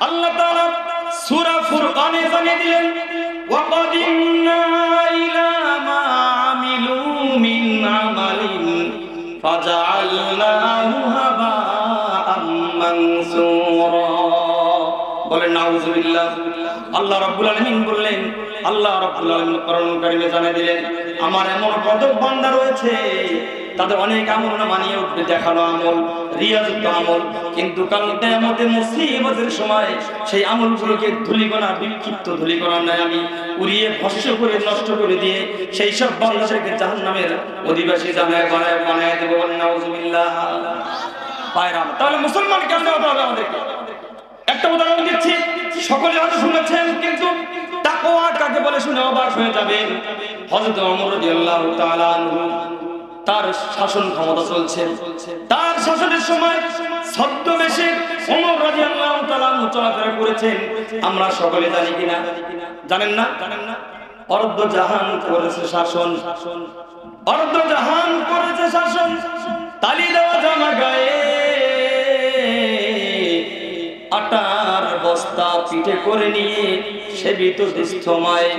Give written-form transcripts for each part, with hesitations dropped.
আল্লাহ তাআলা সূরা ফুরকানে জানিয়ে দিলেন ওয়াকাদিমনা ইলা মা আমিলু মিন আমালিন ফাজআলনাহু হাবাআম মানসুরা। বলেন নাউযুবিল্লাহ। আল্লাহ রাব্বুল আলামিন বললেন, আল্লাহ রাব্বুল আলামিন কোরআন কারীমে জানিয়ে দিলেন আমার এমন কত বান্দা রয়েছে তাদের অনেক আমল না মানিয়ে উঠবে, দেখানো আমল, রিয়াযুক্ত আমল, কিন্তু কাল কিয়ামতের মুসিবতের সময় সেই আমলগুলোকে ধূলিকণা, বিক্ষিপ্ত ধূলিকণা নয় আমি উড়িয়ে ভস্ম করে নষ্ট করে দিয়ে সেই সব বান্দাদেরকে জাহান্নামের অধিবাসী বানায় দেব। নাউযুবিল্লাহ। পায়রাম। তাহলে মুসলমান কেমন হতে হবে আমাদেরকে? একটা উদাহরণ দিচ্ছি, সকলে হয়তো শুনেছেন, কিন্তু তাকওয়া কাকে বলে শুনে অবাক হয়ে যাবেন। হযরত ওমর রাদিয়াল্লাহু তাআলা আনহু, তার শাসন ক্ষমতা চলছে, তার শাসনের সময় ছদ্মবেশে ওমর রাদিয়াল্লাহু তাআলা আনহু চলাফেরা করেছেন। আমরা সকলে জানি কিনা? জানেন না? অর্ধ জাহান করেছে শাসন, অর্ধ জাহান করেছে শাসন, তালি দেওয়া জামা গায়ে, আটার বস্তা পিঠে করে নিয়ে সেবিত দৃষ্টময়।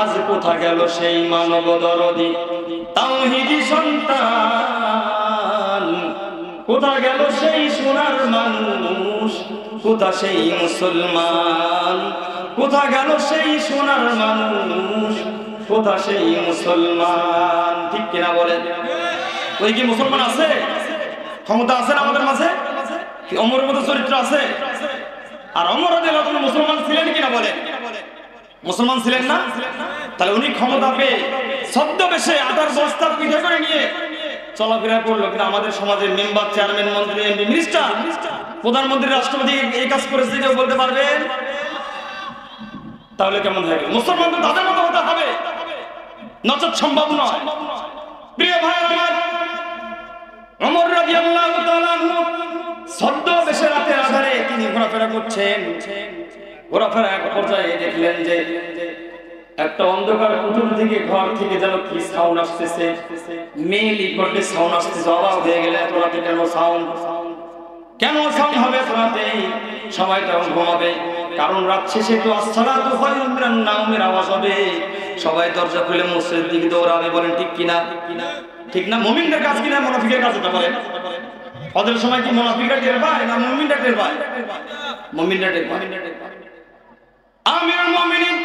আজ কোথা গেল সেই মানব দরদি তাওহীদি সন্তান? কোথা গেল সেই সোনার মানুষ? কোথা সেই মুসলমান? কোথা গেল সেই সোনার মানুষ? কোথা সেই মুসলমান? ঠিক কিনা বলেন? ওই কি মুসলমান আছে? ক্ষমতা আছে না আমাদের মাঝে? কি ওমরের মতো চরিত্র আছে? আর ওমর রাদিয়াল্লাহু আনহু মুসলমান ছিলেন কিনা বলেন? মুসলমান ছিলেন না? তাহলে উনি ক্ষমতা পেয়ে ছদ্মবেশে আটার বস্তা পিঠে করে নিয়ে চলাফেরা করলো, কিন্তু আমাদের সমাজের মেম্বার, চেয়ারম্যান, মন্ত্রী, এমপি, মিনিস্টার, প্রধানমন্ত্রী, রাষ্ট্রপতি এই কাজ করেছে, কেউ বলতে পারবেন? তাহলে কেমন হবে? মুসলমান তো তাদের মতো হতে হবে, নচেৎ সম্ভব নয়। প্রিয় ভাই আমার, ওমর রাদিয়াল্লাহু তাআলা আনহু ছদ্মবেশে রাতের আধারে তিনি ঘোরাফেরা করছেন। ঘোরাফেরা এক পর্যায়ে দেখলেন যে একটা অন্ধকার কুঠুর থেকে, ঘর থেকে যেন কি সাউন্ড আসতেছে, মেইলি করতে সাউন্ড আসতেছে। অবাক হয়ে গেলে এত রাতে কেন সাউন্ড? কেন সাউন্ড হবে এত রাতে? সময়টা ঘুমাবে, কারণ রাত শেষে তো আসসালাতু খায়রুম মিনান নাওমের আওয়াজ হবে। সবাই দরজা খুলে মসজিদের দিকে দৌড়াবে। বলেন ঠিক কিনা? ঠিক না? মুমিনদের কাজ কিনা মুনাফিকের কাজ? এটা বলেন। ওদের সময় কি মুনাফিকরা টের পায় না মুমিনরা টের পায়? মুমিনরা টের পায়। আমিরুল মুমিনিন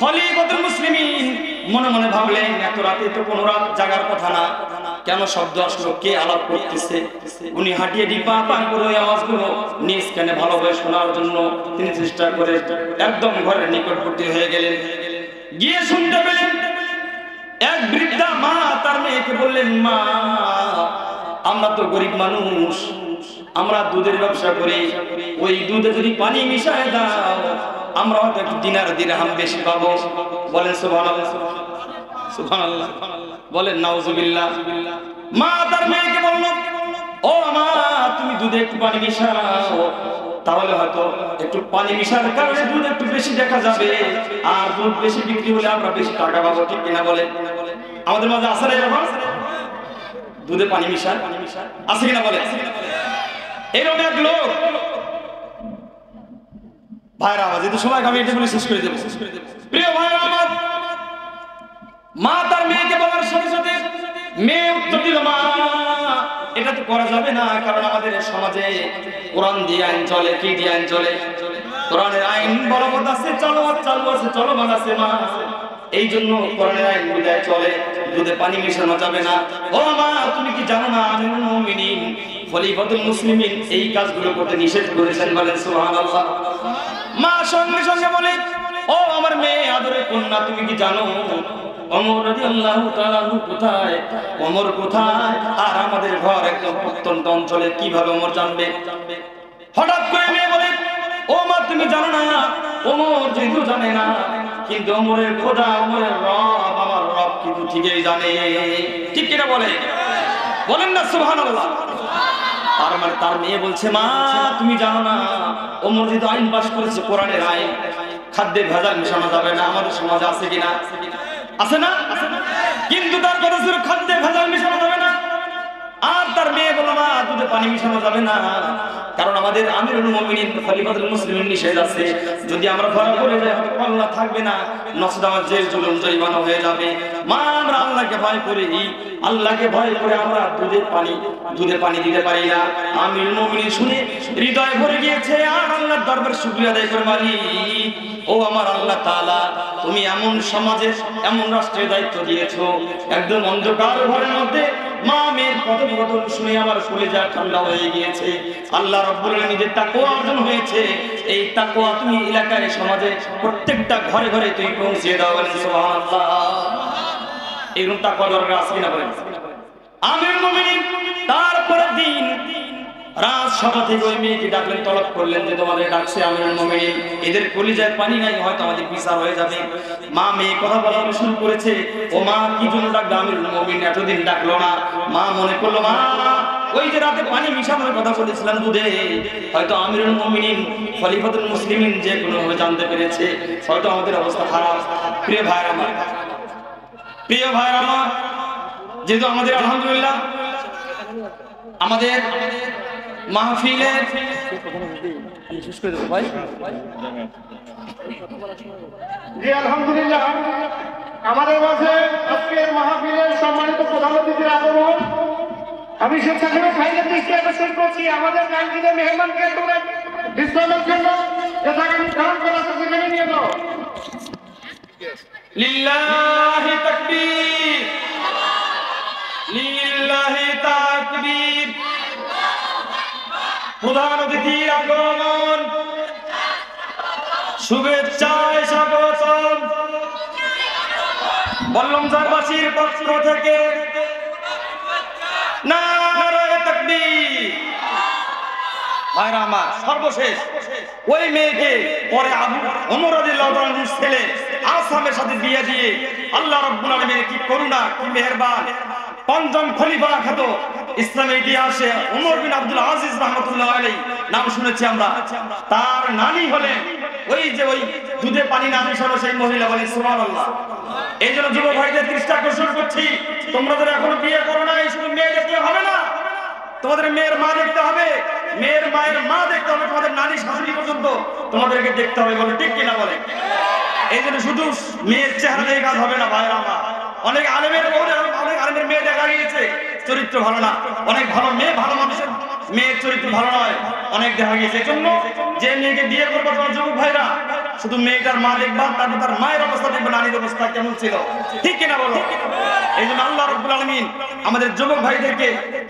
খলিফাতুল মুসলিমিন মনে মনে ভাবলেন এত রাতে তো কোনো রাত জাগার কথা না, কেন শব্দ আসলো? কে আলাপ করতেছে? উনি হাঁটিয়ে ডিপা পা করে ওই আওয়াজগুলো নিজ কানে ভালোভাবে শোনার জন্য তিনি চেষ্টা করে একদম ঘরের নিকটবর্তী হয়ে গেলেন। গিয়ে শুনতে পেলেন এক বৃদ্ধা মা তার মেয়েকে বললেন, মা, আমরা তো গরিব মানুষ, আমরা দুধের ব্যবসা করি, ওই দুধে যদি পানি মিশায় দাও আমরা হয়তো একটু দিনার দিরহাম বেশি পাবো। বলেন সুবহানাল্লাহ, সুবহানাল্লাহ, বলেন নাউযুবিল্লাহ। মা তার মেয়েকে বলল, ও মা, তুমি দুধে একটু পানি মিশাও, তাহলে হয়তো একটু পানি মিশানোর কারণে দুধ একটু বেশি দেখা যাবে, আর দুধ বেশি বিক্রি হলে আমরা বেশি টাকা পাবো। ঠিক কিনা বলেন? আমাদের মাঝে আছে না এরকম? দুধে পানি মিশায় আছে কিনা বলে? এরকম এক লোক, ভাইরা আমার, যেহেতু সময় আমি এটা বলে শেষ করে দেবো। প্রিয় ভাইরা আমার, মা তার মেয়েকে বলার সাথে সাথে মেয়ে উত্তর দিল, মা, এটা তো করা যাবে না, কারণ আমাদের সমাজে কোরআন দিয়ে আইন চলে। কি দিয়ে আইন চলে? কোরআনের আইন বলবৎ আছে, চালু আছে, চলমান আছে মা। এই জন্য কোরআনের আইন বিধায় চলে, দুধে পানি মেশানো যাবে না। ও মা, তুমি কি জানো না আমিরুল মুমিনিন খলিফাতুল মুসলিমিন এই কাজগুলো করতে নিষেধ করেছেন? বলেন সুবহানাল্লাহ। মা সঙ্গে সঙ্গে বলে, ও আমার মেয়ে, আদরের কন্যা, তুমি কি জানো ওমর রাদিয়াল্লাহু তাআলা আনহু কোথায়? ওমর কোথায়? আর আমাদের ঘর একদম প্রত্যন্ত অঞ্চলে, কিভাবে ওমর জানবে? হঠাৎ করে মেয়ে বলে, ও মা, তুমি জানো না ওমর যেহেতু জানে না, কিন্তু ওমরের খোদা, ওমরের রব, আমার রব কিন্তু ঠিকই জানে। ঠিক কিনা বলে? বলেন না সুবহানাল্লাহ। তার মানে তার মেয়ে বলছে, মা, তুমি জানো না ওমর যেহেতু আইন পাস করেছে, কোরআনের আইন, খাদ্যে ভেজাল মেশানো যাবে না। আমাদের সমাজে আছে কিনা? আছে না? কিন্তু তার কথা ছিল খাদ্যে ভেজাল মেশানো যাবে না। আর তার মেয়ে বলল, মা, দুধে পানি মিশানো যাবে না, কারণ আমাদের আমিরুল মুমিনিন খলিফাতুল মুসলিমিন নিষেধ আছে, যদি আমরা ধরা পড়ে যাই হয়তো কল্লা থাকবে না, নসদ আমার জেল জুলুম জরিমানা হয়ে যাবে। মা আমরা আল্লাহকে ভয় করি, আল্লাহকে ভয় করে আমরা দুধে পানি দিতে পারি না। আমিরুল মুমিনিন শুনে হৃদয় ভরে গিয়েছে, আর আল্লাহর দরবারে শুকরিয়া আদায় করে বলি, ও আমার আল্লাহ তাআলা, তুমি এমন সমাজে এমন রাষ্ট্রের দায়িত্ব দিয়েছো, একদম অন্ধকার ঘরের মধ্যে মা মেয়ের কথোপকথন শুনে আমার কলিজা ঠান্ডা হয়ে গিয়েছে। আল্লাহ রাব্বুল আলামিনের তাকওয়া অর্জন হয়েছে, এই তাকওয়া তুমি এলাকায় সমাজে প্রত্যেকটা ঘরে ঘরে তুমি পৌঁছে দাও, বলেন সুবহানাল্লাহ। এরকম তাকওয়া দরকার আছে কিনা বলেন? আমিরুল মুমিনিন তারপরের দিন রাজসভা থেকে ওই মেয়েকে ডাকলেন, তলব করলেন যে তোমাদের ডাকছে আমিরুল মুমিনিন, এদের কলিজায় পানি নাই, হয়তো আমাদের বিচার হয়ে যাবে। মা মেয়ে কথা বলা শুরু করেছে, ও মা কি জন্য ডাকলো আমিরুল মুমিনিন, এতদিন ডাকলো না। মা মনে করলো, মা ওই যে রাতে পানি মিশানোর কথা বলেছিলাম দুধে, হয়তো আমিরুল মুমিনিন খলিফাতুল মুসলিমিন যে কোনো ভাবে জানতে পেরেছে, হয়তো আমাদের অবস্থা খারাপ। প্রিয় ভাইরা আমার, যেহেতু আমাদের আলহামদুলিল্লাহ আমাদের মাহফিলে আলহামদুলিল্লাহ আমাদের মাঝে আজকের মাহফিলের সম্মানিত প্রধান অতিথির আগমন। আমি স্বেচ্ছাসেবক ভাইদের দৃষ্টি আকর্ষণ করছি, আমাদের গাঙ্গীদের মেহমানকে বিশ্রামের জন্য গ্রহণ করা সেখানে নিয়ে যাও। লিল্লাহি তাকবীর, লিল্লাহি তাকবীর। প্রধান অতিথির আগমন, শুভেচ্ছায় স্বাগতম। বল্লমঝড়বাসীর পক্ষ থেকে নারায়ে তাকবীর। ভাইরা আমার, সর্বশেষ ওই মেয়েকে পরে ওমর রাদিয়াল্লাহু তাআলার ছেলে আসামের সাথে বিয়ে দিয়ে আল্লাহ রাব্বুল আলামিন কি করুণা, কি মেহেরবান, পঞ্চম খলিফা খ্যাত ইসলামের ইতিহাসে ওমর বিন আব্দুল আজিজ রাহমাতুল্লাহ আলাইহি নাম শুনেছি আমরা। তার নানি হলেন ওই যে ওই দুধে পানি না মিশানো সেই মহিলা, বলি সুবহানাল্লাহ। এই জন্য যুবক ভাইদের দৃষ্টি আকর্ষণ করছি, তোমরা যারা এখনো বিয়ে করো না, এই শুধু মেয়ে দেখতে হবে না, তোমাদের মেয়ের মা দেখতে হবে, মেয়ের মায়ের মা দেখতে হবে, তোমাদের নানি শাশুড়ি পর্যন্ত তোমাদেরকে দেখতে হবে, বলে ঠিক কিনা বলে? এই জন্য শুধু মেয়ের চেহারা দেখে কাজ হবে না ভাইরা আমার। অনেক আলেমের মেয়ে দেখা গিয়েছে চরিত্র ভালো না, অনেক ভালো মেয়ে, ভালো মানুষের মেয়ের চরিত্র ভালো নয়, অনেক দেখা গিয়েছে। এই জন্য যে মেয়েকে বিয়ে করবো তোমার যুবক ভাইরা, শুধু মেয়েটার মা দেখবা, তারপর তার মায়ের অবস্থা দেখবে, নারীর অবস্থা কেমন ছিল, ঠিক কিনা বলো? এই জন্য আল্লাহ রাব্বুল আলামিন আমাদের যুবক ভাইদেরকে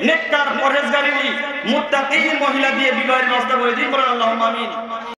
নেককার পরহেজগারিনী মুত্তাকী মহিলা দিয়ে বিবাহের ব্যবস্থা করে দিন, বলেন আল্লাহুম্মা আমিন।